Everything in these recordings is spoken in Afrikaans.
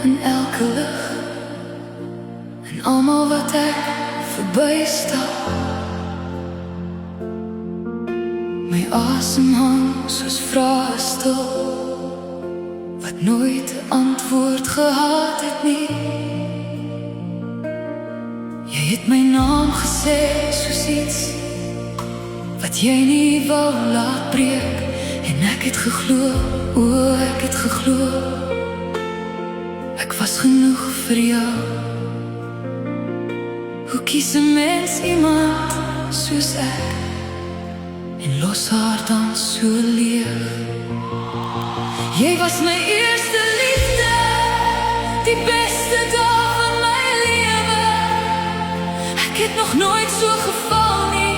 in elke lig, en almal wat ek verbystap. My asem hang soos vrae stil, wat nooit 'n antwoord gehad het nie. Jy het my naam gesê soos iets wat jy nie wou laat breek, en ek het geglo, o ek het geglo, ek was genoeg vir jou. Hoe kies 'n mens iemand soos ek, en los haar dan so leeg? Jy was my eerste liefde, die beste dag van my lewe. Ek het nog nooit so geval nie,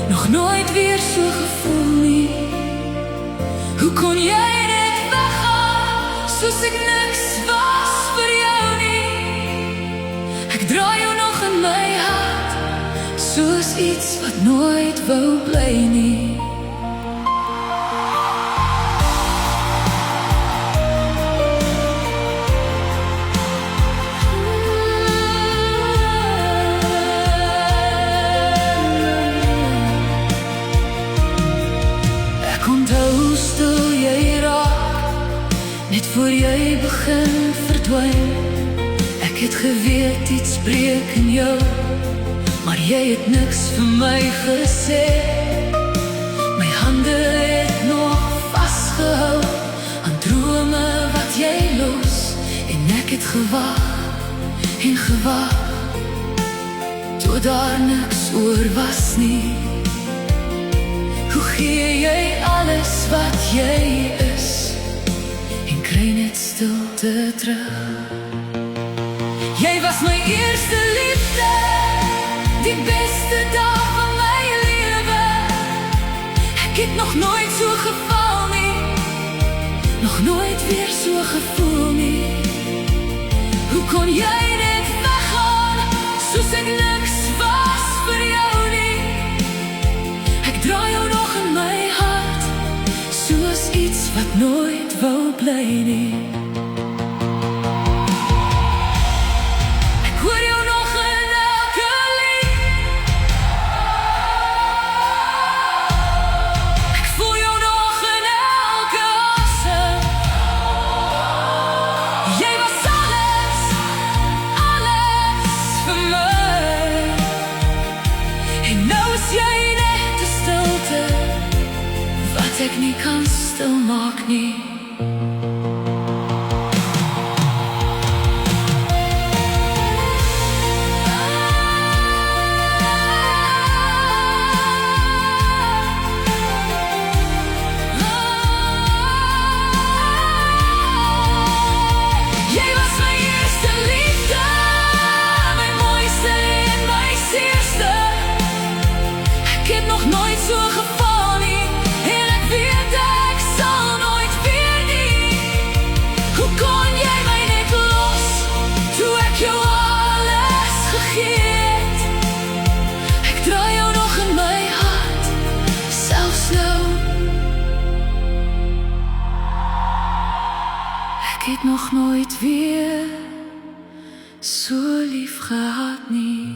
nog nooit weer so gevoel nie. Hoe kon jy net weggaan, soos ek niks was vir jou nie? Ek dra jou nog in my hart, soos iets wat nooit wou bly nie. Net voor jy begin verdwyn, ek het geweet iets breek in jou, maar jy het niks vir my gesê. My hande het nog vasgehou aan drome wat jy los, en ek het gewag en gewag, tot daar niks oor was nie. Hoe gee jy alles wat jy is, kry net stilte terug? Jy was my eerste liefde, die beste dag van my lewe. Ek het nog nooit so geval nie, nog nooit weer so gevoel nie. Hoe kon jy net weggaan, soos ek niks was vir jou nie? Ek dra jou nog in my hart, soos iets wat nooit wou bly nie. Ek hoor jou nog in elke lied, ek voel jou nog in elke asem. Jy was alles, alles vir my, en nou is jy net 'n stilte wat ek nie kan stilmaak nie. Ek het nog nooit weer so lief gehad nie.